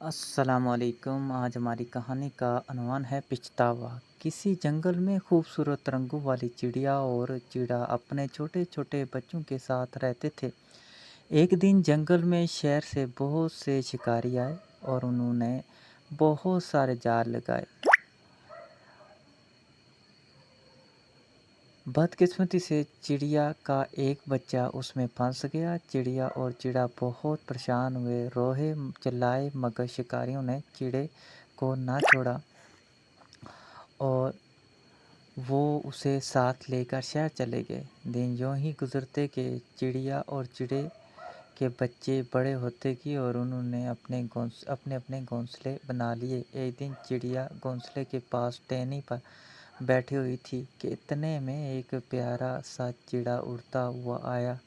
अस्सलाम वालेकुम। आज हमारी कहानी का अनवान है पिछतावा। किसी जंगल में खूबसूरत रंगों वाली चिड़िया और चिड़ा अपने छोटे छोटे बच्चों के साथ रहते थे। एक दिन जंगल में शहर से बहुत से शिकारी आए और उन्होंने बहुत सारे जाल लगाए। बदकिस्मती से चिड़िया का एक बच्चा उसमें फंस गया। चिड़िया और चिड़ा बहुत परेशान हुए, रोहे, चिल्लाए, मगर शिकारियों ने चिड़े को ना छोड़ा और वो उसे साथ लेकर शहर चले गए। दिन यूं ही गुजरते कि चिड़िया और चिड़े के बच्चे बड़े होते गए और उन्होंने अपने अपने घोंसले बना लिए। एक दिन चिड़िया घोंसले के पास टहनी पर बैठी हुई थी कि इतने में एक प्यारा सा चिड़ा उड़ता हुआ आया।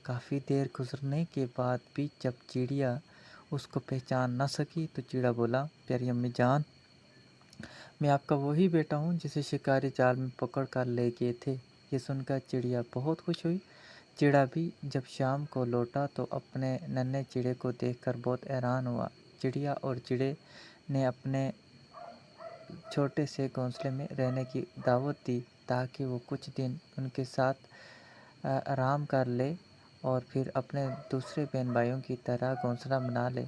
काफ़ी देर गुजरने के बाद भी जब चिड़िया उसको पहचान न सकी तो चिड़ा बोला, प्यारी अम्मी जान, मैं आपका वही बेटा हूँ जिसे शिकारी जाल में पकड़ कर ले गए थे। ये सुनकर चिड़िया बहुत खुश हुई। चिड़ा भी जब शाम को लौटा तो अपने नन्हे चिड़े को देखकर बहुत हैरान हुआ। चिड़िया और चिड़े ने अपने छोटे से घोंसले में रहने की दावत दी ताकि वो कुछ दिन उनके साथ आराम कर ले और फिर अपने दूसरे बहन भाइयों की तरह घोंसला बना ले।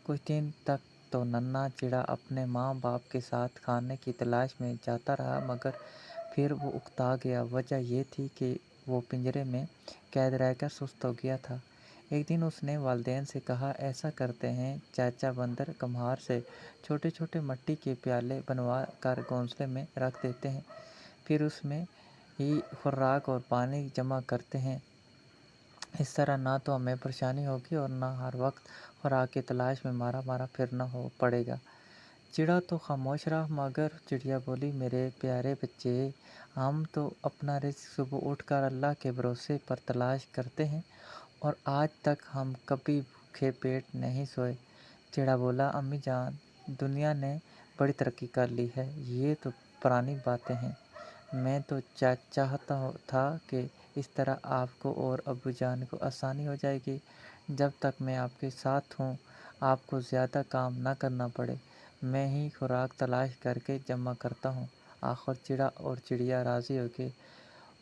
कुछ दिन तक तो नन्हा चिड़ा अपने माँ बाप के साथ खाने की तलाश में जाता रहा, मगर फिर वो उकता गया। वजह ये थी कि वो पिंजरे में कैद रहकर सुस्त हो गया था। एक दिन उसने वालिदैन से कहा, ऐसा करते हैं, चाचा बंदर कम्हार से छोटे छोटे मिट्टी के प्याले बनवा कर घोंसले में रख देते हैं, फिर उसमें ही खुराक और पानी जमा करते हैं। इस तरह ना तो हमें परेशानी होगी और ना हर वक्त खुराक की तलाश में मारा मारा फिरना हो पड़ेगा। चिड़ा तो खामोश रहा, मगर चिड़िया बोली, मेरे प्यारे बच्चे, हम तो अपना रिज़्क सुबह उठकर अल्लाह के भरोसे पर तलाश करते हैं और आज तक हम कभी भूखे पेट नहीं सोए। चिड़ा बोला, अम्मी जान, दुनिया ने बड़ी तरक्की कर ली है, ये तो पुरानी बातें हैं। मैं तो चाहता था कि इस तरह आपको और अब्बू जान को आसानी हो जाएगी। जब तक मैं आपके साथ हूँ, आपको ज़्यादा काम ना करना पड़े। मैं ही खुराक तलाश करके जमा करता हूँ। आखिर चिड़ा और चिड़िया राज़ी हो गए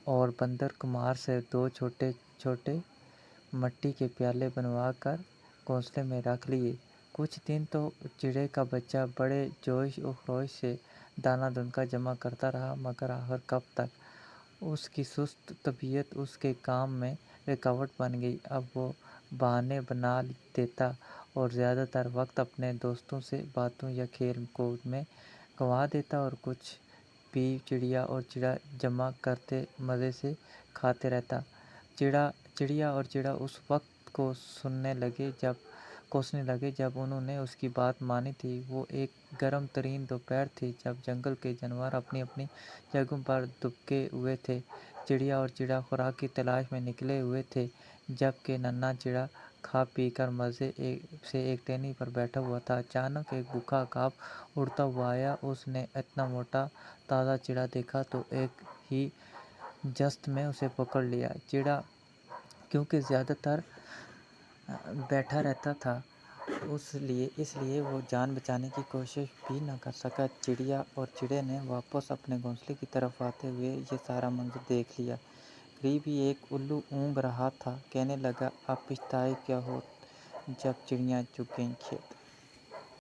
और बंदर कुमार से दो छोटे छोटे मिट्टी के प्याले बनवा कर घोंसले में रख लिए। कुछ दिन तो चिड़े का बच्चा बड़े जोश और खरोश से दाना दुनका जमा करता रहा, मगर आखिर कब तक। उसकी सुस्त तबीयत उसके काम में रुकावट बन गई। अब वो बहाने बना देता और ज़्यादातर वक्त अपने दोस्तों से बातों या खेल कूद में गंवा देता और कुछ भी चिड़िया और चिड़ा जमा करते मज़े से खाते रहता। चिड़िया और चिड़ा उस वक्त कोसने लगे जब उन्होंने उसकी बात मानी थी। वो एक गर्म तरीन दोपहर थी जब जंगल के जानवर अपनी अपनी जगहों पर दुबके हुए थे। चिड़िया और चिड़ा खुराक की तलाश में निकले हुए थे, जबकि नन्हा चिड़ा खा पी कर मज़े से एक टहनी पर बैठा हुआ था। अचानक एक भूखा काब उड़ता हुआ आया। उसने इतना मोटा ताज़ा चिड़ा देखा तो एक ही जस्त में उसे पकड़ लिया। चिड़ा क्योंकि ज़्यादातर बैठा रहता था, इसलिए वो जान बचाने की कोशिश भी न कर सका। चिड़िया और चिड़े ने वापस अपने घोंसले की तरफ आते हुए ये सारा मंजर देख लिया। करीब ही एक उल्लू ऊँग रहा था। कहने लगा, अब पछताए क्या हो जब चिड़ियाँ चुग गईं खेत।